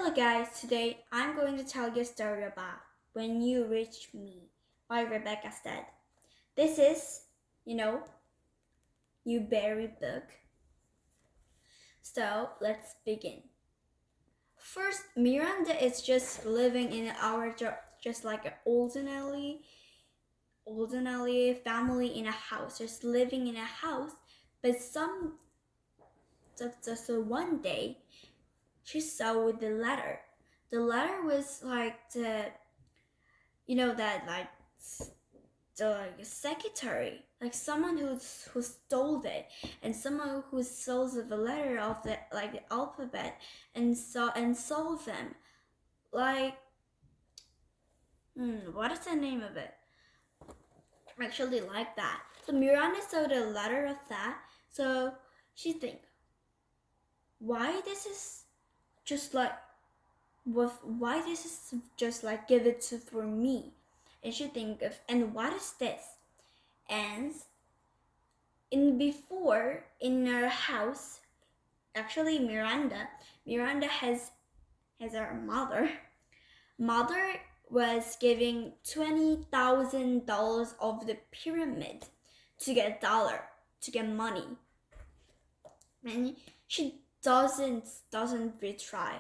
Hello guys, today I'm going to tell you a story about When You Reach Me by Rebecca Stead. This is, Newberry book. So let's begin. First, Miranda is just living in our just like an ordinary family in a house, just living in a house. But just one day, she saw the letter. The letter was like that like the secretary, like someone who stole it, and someone who stole the letter of the alphabet and sold them. Like, what is the name of it? Actually, like that. So Miranda saw the letter of that. So she think, why this is just like why this is just like give it to for me, and she think of, and what is this? And in her house, actually Miranda has her mother was giving $20,000 of the pyramid to get dollar, to get money, and she doesn't retry.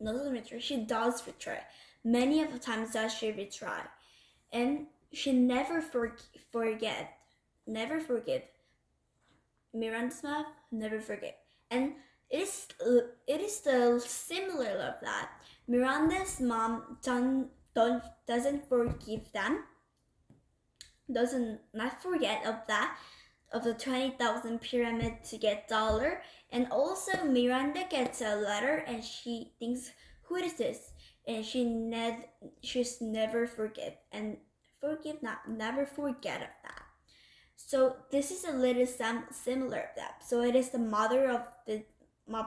Doesn't retry. She does retry. Many of the times does she retry, and she never never forgive. Miranda's mom never forgive, and it is the similar of that. Miranda's mom doesn't forgive them, doesn't not forget of that, of the 20,000 pyramid to get dollar. And also Miranda gets a letter and she thinks, who is this? And she's never forgive and never forget of that. So this is a little similar of that. So it is the mother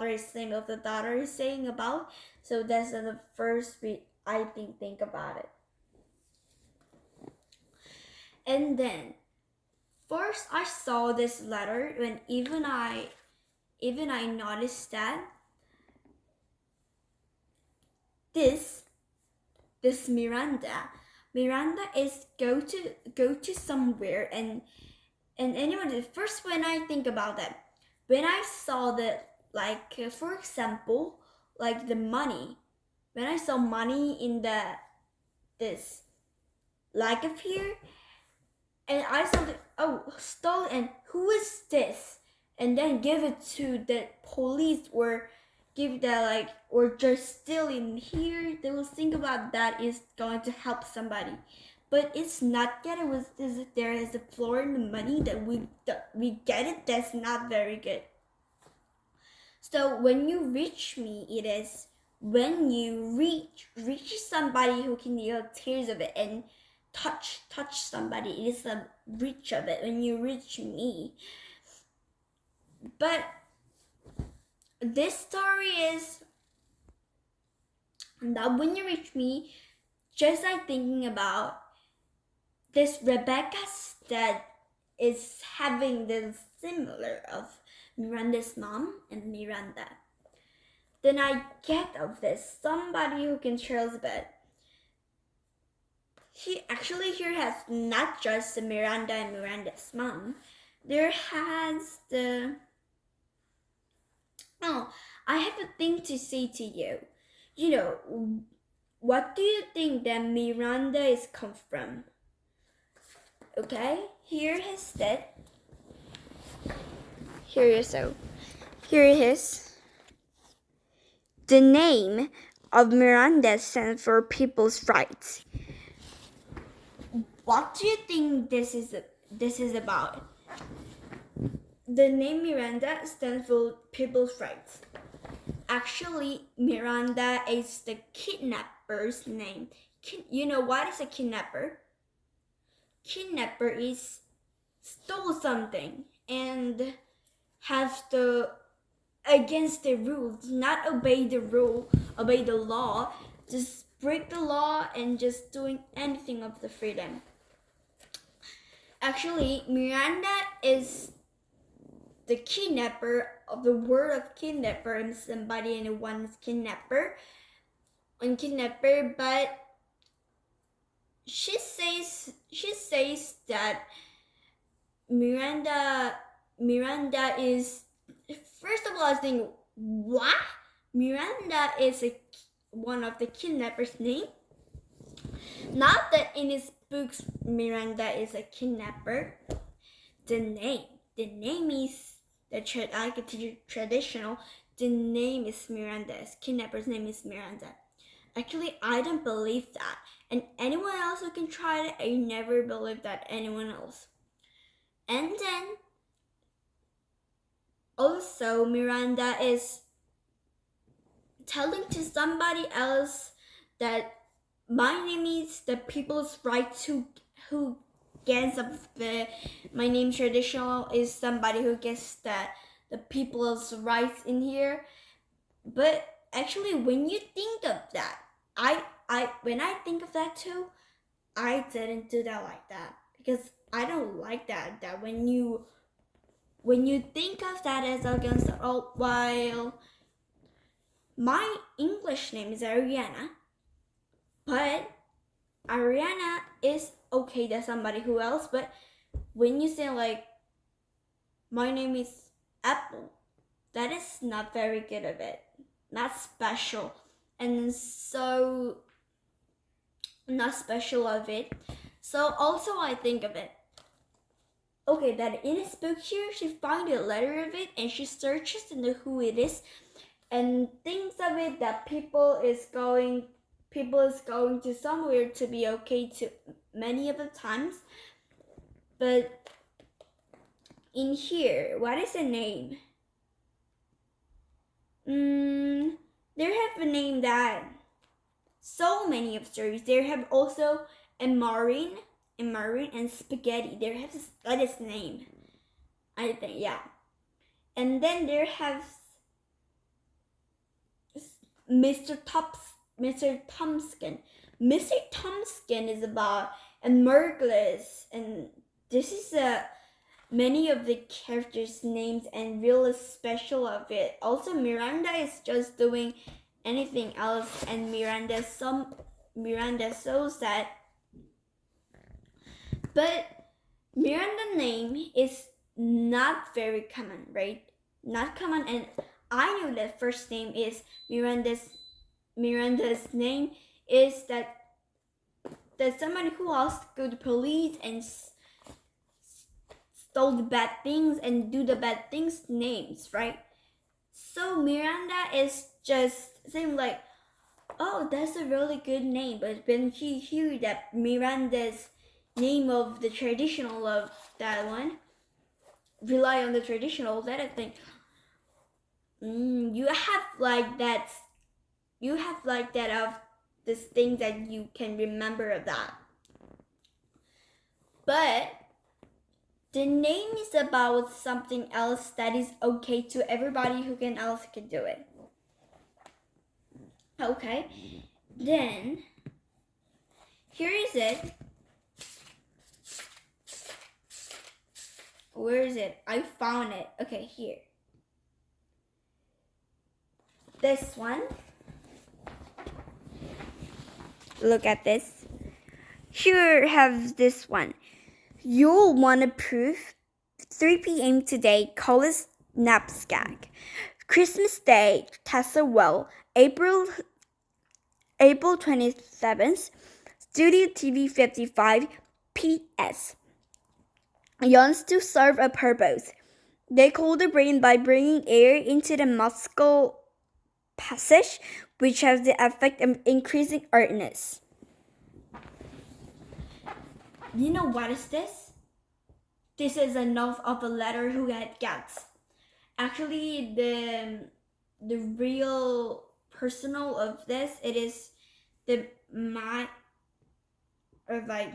is saying of the daughter is saying about. So that's the first I think about it. And then first I saw this letter when even I noticed that this Miranda is go to somewhere, and anyway, the first when I think about that, when I saw that, like for example, like the money, when I saw money in this like up here, and I saw the, oh, stolen, and who is this? And then give it to the police, or give that, like, or just steal in here. They will think about that is going to help somebody, but it's not that. There is a floor in the money that we get it. That's not very good. So when you reach me, it is when you reach somebody who can hear tears of it, and touch somebody. It is the reach of it when you reach me. But this story is that when you reach me, just like thinking about this Rebecca that is having the similar of Miranda's mom and Miranda. Then I get of this somebody who can share a bit. He actually here has not just the Miranda and Miranda's mom. There has the... Oh, I have a thing to say to you. What do you think that Miranda is come from? Okay, here is that. Here it is. The name of Miranda stands for People's Rights. What do you think this is about? The name Miranda stands for People's Rights. Actually, Miranda is the kidnapper's name. You know what is a kidnapper? Kidnapper is stole something and have to against the rules, not obey the rule, obey the law, just break the law and just doing anything of the freedom. Actually, Miranda is the kidnapper of the word of kidnapper, and somebody and one is kidnapper. on kidnapper, but she says that Miranda is, first of all, I think, what? Miranda is one of the kidnappers' name. Not that in his books Miranda is a kidnapper. The name is traditional. The name is Miranda's. Kidnapper's name is Miranda. Actually, I don't believe that. And anyone else who can try it, I never believe that anyone else. And then also Miranda is telling to somebody else that my name is the people's right who gets my name traditional is somebody who gets the people's rights in here. But actually, when you think of that, when I think of that too, I didn't do that like that, because I don't like that when you think of that as against the old, while my English name is Ariana, but Ariana is okay to somebody who else. But when you say like my name is Apple, that is not very good of it, not special, and so not special of it. So also I think of it, okay, that in his book here she found a letter of it and she searches to know who it is and thinks of it that people is going to somewhere to be okay to many of the times. But in here, what is the name? There have a name that so many of stories. There have also a marine and spaghetti. There has that is name, I think, yeah. And then there have Mr. Thumbskin. Mr. Thumbskin is about a Murgles, and this is many of the characters' names and really special of it. Also, Miranda is just doing anything else, and Miranda so sad. But Miranda name is not very common, right? Not common, and I knew that first name is Miranda's name is that somebody who else go to police and stole the bad things and do the bad things names, right? So Miranda is just saying like, oh, that's a really good name. But when she hear that Miranda's name of the traditional of that one, rely on the tradial, that I think, you have like that of this thing that you can remember of that. But the name is about something else that is okay to everybody who else can do it. Okay, then here is it. Where is it? I found it. Okay, here. This one. Look at this. Here have this one. You'll want to prove 3 p.m. today, College Knapsack. Christmas Day, Tasselwell, April 27th, Studio TV 55, P.S. Yawns to serve a purpose. They cool the brain by bringing air into the muscle passage, which has the effect of increasing alertness. You know what is this? This is a note of a letter who had gets. Actually, the real personal of this, it is the my or like,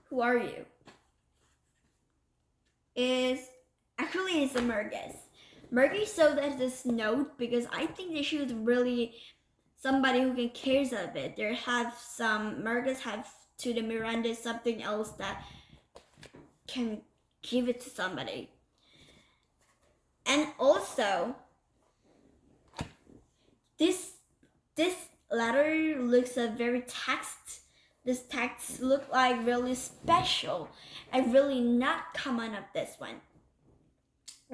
who are you? Is actually it's a Murgis. Murgis so that this note because I think that she was really somebody who can cares of it. There have some Murgis have to the Miranda something else that can give it to somebody. And also this letter looks a very text. This text look like really special and really not common of this one.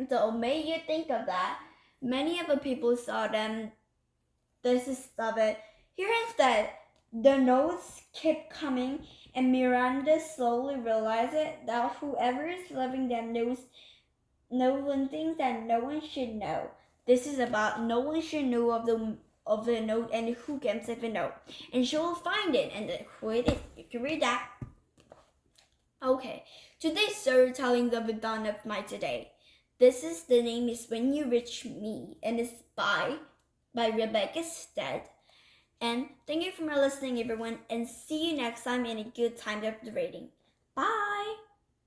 So may you think of that. Many of the people saw them. This is of it. Here instead, the notes kept coming, and Miranda slowly realized it, that whoever is loving them knows one thing that no one should know. This is about no one should know of the note and who can save the note. And she will find it and then who it is. You can read that. Okay, today's storytelling of the dawn of my today. This is the name is When You Reach Me, and it's by Rebecca Stead. And thank you for listening, everyone, and see you next time in a good time of the reading. Bye!